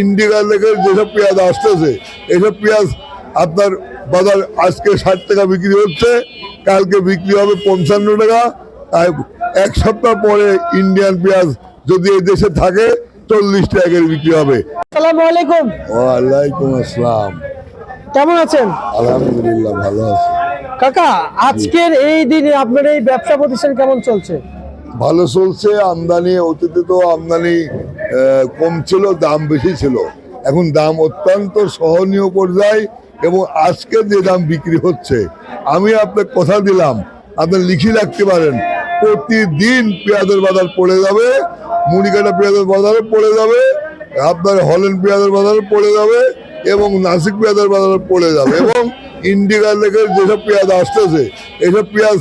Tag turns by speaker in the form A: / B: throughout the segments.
A: Indian লেগের যেসব পেঁয়াজ আসতেছে এসব পেঁয়াজ আপনার বাজার আজকে 60 টাকা বিক্রি হচ্ছে, কালকে বিক্রি হবে 55 টাকা। আর এক সপ্তাহ পরে ইন্ডিয়ান পেঁয়াজ যদি এই দেশে থাকে 40 টাকা করে বিক্রি হবে।
B: আসসালামু আলাইকুম।
A: ওয়ালাইকুম আসসালাম।
B: কেমন আছেন?
A: আলহামদুলিল্লাহ ভালো আছি।
B: কাকা, আজকের এই দিনে আপনার এই ব্যবসা প্রতিষ্ঠান কেমন চলছে?
A: ভালো চলছে। আমদানি, অতীতে তো আমদানি কম ছিল, দাম বেশি ছিল। এখন দাম অত্যন্ত সহনীয় পর্যায়ে এবং আজকে যে দাম বিক্রি হচ্ছে, আমি আপনাকে কথা দিলাম, আপনি লিখে রাখতে পারেন, প্রতিদিন পেঁয়াজের বাজার পড়ে যাবে, মুড়িকাটা পেঁয়াজের বাজারে পড়ে যাবে, আপনার হল্যান্ড পেঁয়াজের বাজারে পড়ে যাবে এবং নাসিক পেঁয়াজের বাজারে পড়ে যাবে। এবং ইন্ডিয়ান লেগের যেসব পেঁয়াজ আসতেছে এসব পেঁয়াজ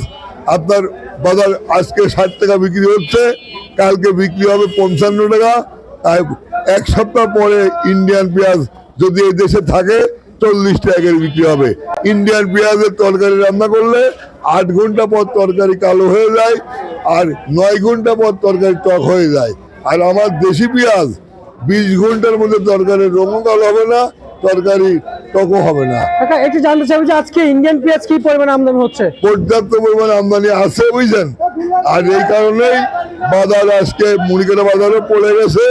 A: আপনার বাজার আজকে 60 টাকা বিক্রি হচ্ছে, কালকে বিক্রি হবে 55 টাকা। আর এক সপ্তাহ পরে ইন্ডিয়ান পেঁয়াজ যদি এই দেশে থাকে 40 টাকা করে বিক্রি হবে। ইন্ডিয়ান পেঁয়াজের তরকারি রান্না করলে 8 ঘন্টা পর তরকারি কালো হয়ে যায় আর 9 ঘন্টা পর তরকারি টক হয়ে যায়। আর আমার দেশি পেঁয়াজ 20 ঘন্টার মধ্যে তরকারি রঙও কালো হবে না, তরকারি টকও হবে না।
B: কাকা, একটু জানতে চাইবো যে আজকে ইন্ডিয়ান পেঁয়াজ কি পরিমাণে আমদানি হচ্ছে?
A: পর্যাপ্ত পরিমাণে আমদানি আছে, বুঝছেন। আর এই কারণেই বাজার আজকে মুড়িকাটা বাজারে পড়ে গেছে।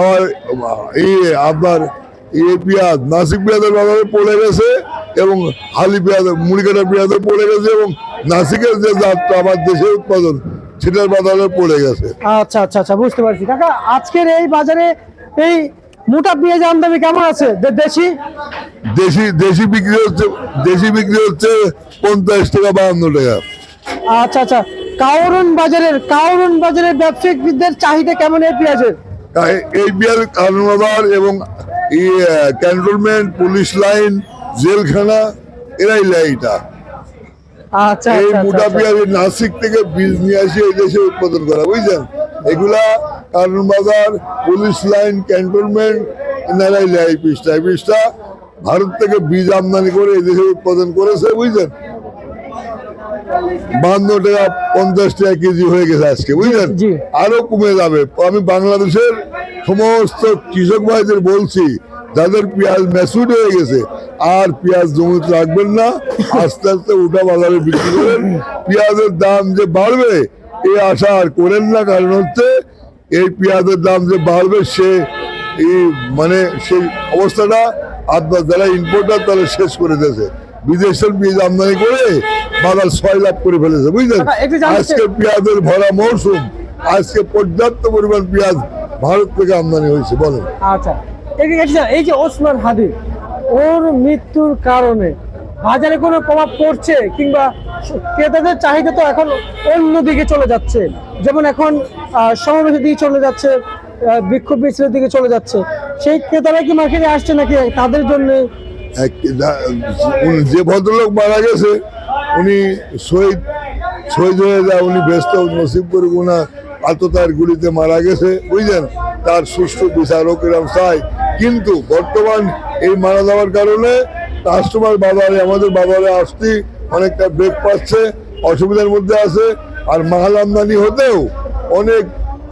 A: আর আপনার পেঁয়াজ নাসিক পেঁয়াজের বাজারে পড়ে গেছে এবং হালি পেঁয়াজ মুড়িকাটা পেঁয়াজে পড়ে গেছে এবং নাসিকের যে জাতটা আমার দেশে উৎপাদন সেটার বাজারে পড়ে গেছে।
B: আচ্ছা আচ্ছা আচ্ছা, বুঝতে পারছি। কাকা, আজকের এই বাজারে এই মোটা পেঁয়াজ আমদানি কেমন আছে? দেশি
A: দেশি বিক্রি হচ্ছে 50 টাকা 52 টাকা।
B: আচ্ছা আচ্ছা, কাউরন বাজারের ব্যবসায়িকদের চাহিদা কেমন এই পেঁয়াজের?
A: এই পেঁয়াজ কারণ বাজার এবং ক্যান্টনমেন্ট, পুলিশ লাইন, জেলখানা এরাই লাইটা।
B: আচ্ছা,
A: এই মোটা পেঁয়াজ নাসিক থেকে বীজ নিয়ে আসে এই দেশে উৎপাদন করা, বুঝছেন। এগুলা কারণ বাজার, পুলিশ লাইন, ক্যান্টনমেন্ট এনারাই লাই পিসটা ভারত থেকে বীজ আমদানি করে এই দেশে উৎপাদন করেছে, বুঝছেন। 52 টাকা 50 টাকা কেজি হয়ে গেছে আজকে, বুঝলেন। আরো কমে যাবে। আমি বাংলাদেশের সমস্ত কৃষক ভাইদের বলছি, যাদের পেঁয়াজ ম্যাচুর হয়ে গেছে আর পেঁয়াজ জমিতে রাখবেন না, আস্তে আস্তে উঠা বাজারে বিক্রি করেন। পেঁয়াজের দাম যে বাড়বে এই আশা আর করেন না, কারণ হচ্ছে এই পেঁয়াজের দাম যে বাড়বে সেই অবস্থাটা আপনার যারা ইম্পোর্টার তারা শেষ করে দিয়েছে। বিদেশের পেঁয়াজ আমদানি করে বাজার 6 লাখ করে ফেলেছে, বুঝলেন। আজকে পেঁয়াজের ভরা মৌসুম, আজকে পর্যাপ্ত পরিমাণ পেঁয়াজ ভারত থেকে আমদানি হয়েছে। বলেন।
B: আচ্ছা, এই যে ওসমান হাদি, ওর মৃত্যুর কারণে বাজারে কোনো প্রভাব পড়ছে কিংবা ক্রেতাদের চাহিদা তো এখন অন্যদিকে চলে যাচ্ছে, যেমন এখন সমাবেশের দিকে চলে যাচ্ছে, বিক্ষোভ মিছিলের দিকে চলে যাচ্ছে, সেই ক্রেতারা কি মার্কেটে আসছে নাকি তাদের জন্য?
A: যে ভদ্রলোক মারা গেছে উনি শহীদ হয়ে যায়, উনি ব্যস্ত নসিব করে উনার আততার গুলিতে মারা গেছে, বুঝলেন। তার সুষ্ঠু বিচারক এরকম চাই। কিন্তু বর্তমান এই মারা যাওয়ার কারণে কাস্টমার বাজারে, আমাদের বাজারে আসতে অনেকটা ব্রেক পাচ্ছে, অসুবিধার মধ্যে আছে। আর মাল আমদানি হতেও অনেক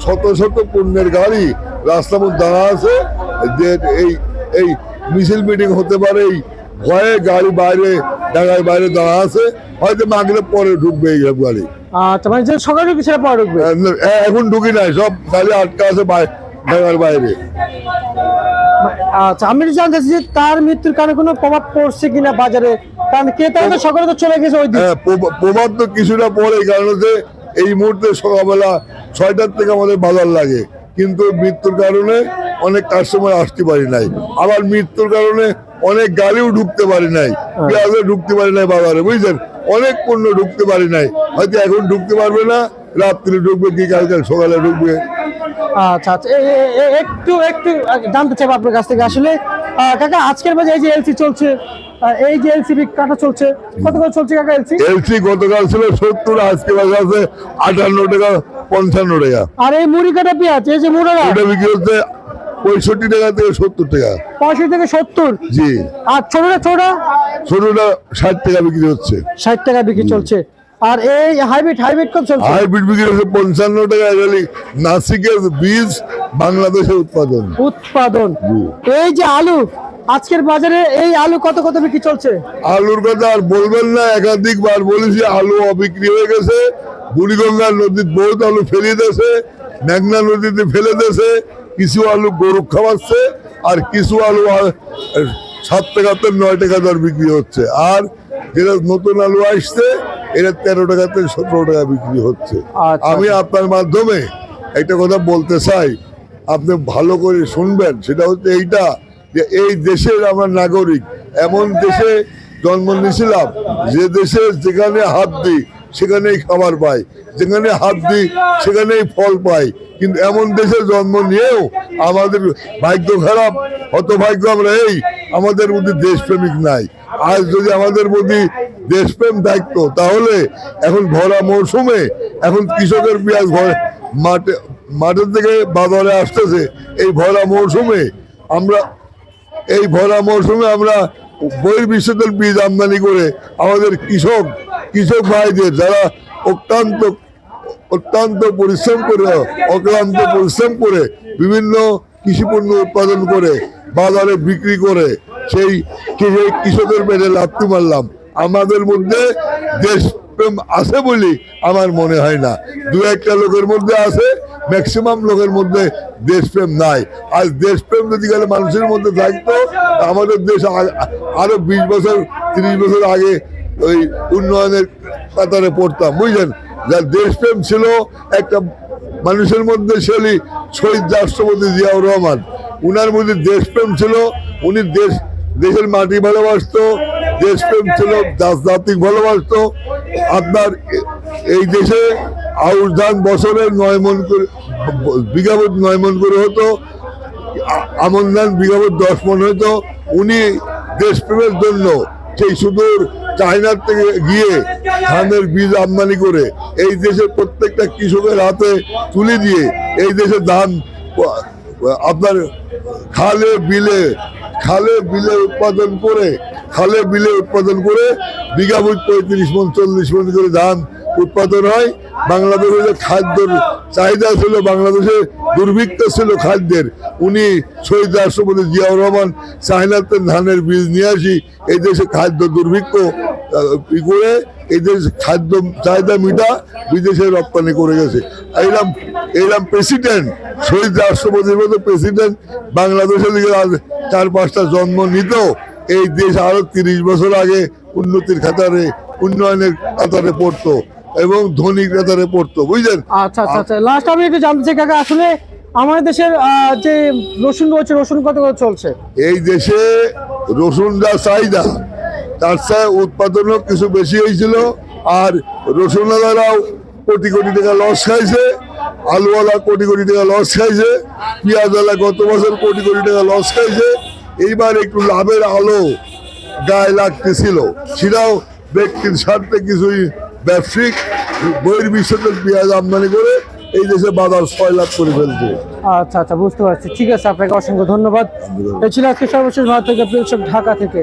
A: শত শত পণ্যের গাড়ি রাস্তার মধ্যে দাঁড়া আছে, যে এই মিছিল মিটিং হতে পারে এই ভয়ে গাড়ি ঢাকার বাইরে দাঁড়া আছে, হয়তো মাগলে পরে ঢুকবে এই গাড়ি।
B: আচ্ছা, মানে সকালে কিছু পরে ঢুকবে?
A: এখন ঢুকি নাই, সব গাড়ি আটকা আছে ঢাকার বাইরে।
B: আচ্ছা, আমি জানতে চাইছি তার মৃত্যুর কারণে কোনো প্রভাব পড়ছে কিনা বাজারে, কারণ ক্রেতারা তো সকালে তো চলে গেছে ওই দিন।
A: প্রভাব তো কিছুটা পড়ে, কারণ হচ্ছে এই মুহূর্তে সকালবেলা 6টার থেকে আমাদের বাজার লাগে, কিন্তু মৃত্যুর কারণে অনেক কাস্টমার আসতে পারি নাই। আবার মৃত্যুর কারণে অনেক গাড়িও ঢুকতে পারি নাই, পেঁয়াজও ঢুকতে পারি নাই বাজারে, বুঝছেন। অনেক পণ্য ঢুকতে পারি নাই, হয়তো এখন ঢুকতে পারবে না, রাত্রে ঢুকবে কি কালকে সকালে ঢুকবে।
B: আচ্ছা আচ্ছা, একটু জানতে চাইবো আপনার কাছ থেকে। আসলে কাকা, আজকের বাজারে এই যে এলসি চলছে, এই যে এলসি কাটা চলছে, কত করে চলছে কাকা এলসি?
A: গতকাল ছিল 70, আজকে বাজার আছে 58 টাকা 55 টাকা।
B: আর এই মুড়ি কাটা পেঁয়াজ, এই যে মুড়া,
A: এটা বিক্রি হচ্ছে 65 টাকা থেকে 70 টাকা।
B: 65 থেকে 70?
A: জি।
B: আর ছোটটা
A: 60 টাকা বিক্রি হচ্ছে।
B: 60 টাকা বিক্রি চলছে। আর এই হাইব্রিড কত চলছে?
A: হাইব্রিড বিক্রি হচ্ছে 55 টাকা। এগুলি নাসিকের বীজ, বাংলাদেশে উৎপাদন।
B: জি। এই যে আলু, আজকের বাজারে এই আলু কত বিক্রি চলছে?
A: আলুর কথা আর বলবেন না, একাধিকবার বলেছি আলু অবিক্রি হয়ে গেছে। বুড়িগঙ্গার নদীর বহুত আলু ফেলে দিয়েছে, মেঘনা নদীতে ফেলে দিয়েছে। কিছু আলু গরু খাওয়াচ্ছে, আর কিছু আলু 7 টাকাতে 9 টাকা দর বিক্রি হচ্ছে। আর যেটা নতুন আলু আসছে এটা 13 টাকাতে 17 টাকা বিক্রি হচ্ছে।
B: আচ্ছা।
A: আমি আপনার মাধ্যমে একটা কথা বলতে চাই, আপনি ভালো করে শুনবেন। সেটা হচ্ছে এইটা, যে এই দেশের আমরা নাগরিক, এমন দেশে জন্ম নিয়েছিলাম যে দেশে যেখানে হাত দিই সেখানেই খাবার পাই, যেখানে হাত দিই সেখানেই ফল পাই। কিন্তু এমন দেশে জন্ম নিয়েও আমাদের ভাগ্য খারাপ, হতভাগ্য আমরা। আমাদের মধ্যে দেশপ্রেমিক নাই। আজ যদি আমাদের মধ্যে দেশপ্রেম থাকতো তাহলে এখন ভরা মৌসুমে এখন কৃষকের পেঁয়াজ মাঠের থেকে বাজারে আসতেছে। এই ভরা মৌসুমে আমরা বহির্বিশ্বের বীজ আমদানি করে আমাদের কৃষক ভাইদের, যারা অক্লান্ত পরিশ্রম করে বিভিন্ন কৃষি পণ্য উৎপাদন করে বাজারে বিক্রি করে সেই কৃষকের পেটে লাথি মারলাম। আমাদের মধ্যে দেশপ্রেম আছে বলে আমার মনে হয় না। 2-1টা লোকের মধ্যে আছে, ম্যাক্সিমাম লোকের মধ্যে দেশপ্রেম নাই। আজ দেশপ্রেম যদি গেলে মানুষের মধ্যে থাকতো, আমাদের দেশ আরো 20 বছর 30 বছর আগে ওই উন্নয়নের কাতারে পড়তাম, বুঝলেন। যার দেশপ্রেম ছিল একটা মানুষের মধ্যে, শহীদ রাষ্ট্রপতি জিয়াউর রহমান, উনার মধ্যে দেশপ্রেম ছিল। উনি দেশের মাটি ভালোবাসতো, দেশপ্রেম ছিল, জাতিক ভালোবাসতো। আপনার এই দেশে আউশ ধান বছরে 9 মণ করে, বিঘাপত 9 মণ করে হতো। আমন ধান বিঘাপত 10 মণ হতো। উনি দেশপ্রেমের জন্য সেই সুদূর চায়নার থেকে গিয়ে ধানের বীজ আমদানি করে এই দেশের প্রত্যেকটা কৃষকের হাতে তুলে দিয়ে এই দেশে ধান আপনার খালে বিলে উৎপাদন করে বিঘাপত 35 মণ 40 মণ করে ধান উৎপাদন হয়। বাংলাদেশে যে খাদ্যের চাহিদা ছিল, বাংলাদেশে দুর্ভিক্ষ ছিল খাদ্যের, উনি শহীদ রাষ্ট্রপতি জিয়াউর রহমান চায়নাতে ধানের বীজ নিয়ে আসি এই দেশে খাদ্য দুর্ভিক্ষ করে এই দেশে খাদ্য চাহিদা মিটা বিদেশে রপ্তানি করে গেছে। এইরকম প্রেসিডেন্ট, শহীদ রাষ্ট্রপতির মতো প্রেসিডেন্ট বাংলাদেশের দিকে 4-5টা জন্ম নিত, এই দেশ আরো 30 বছর আগে উন্নতির খাতারে, উন্নয়নের কাতারে পড়তো এবং ধনী কাতারে পড়তো, বুঝলেন।
B: আচ্ছা। লাস্ট আমি একটু জানতে চাই কাকা, আসলে আমাদের দেশের যে রসুন রয়েছে, রসুন কত চলছে? এই
A: দেশে রসুন যা চাহিদা তার চেয়ে উৎপাদনও কিছু বেশি হয়েছিল। আর রসুনওয়ালারাও কোটি টাকা লস খাইছে, আলুওয়ালা কোটি টাকা লস খাইছে, পেঁয়াজওয়ালা গত বছর কোটি টাকা লস খাইছে। এইবার একটু লাভের আলো গায়ে লাগতেছিল, সেটাও ব্যক্তির স্বার্থে কিছুই ব্যবসায়িক বহির্বিশ্বের পেঁয়াজ আমদানি করে এই দেশে বাজার 6 লাখ করে ফেলছে।
B: আচ্ছা, বুঝতে পারছি। ঠিক আছে, আপনাকে অসংখ্য ধন্যবাদ। এই ছিল আজকে সর্বশেষ ভারত থেকে, ঢাকা থেকে।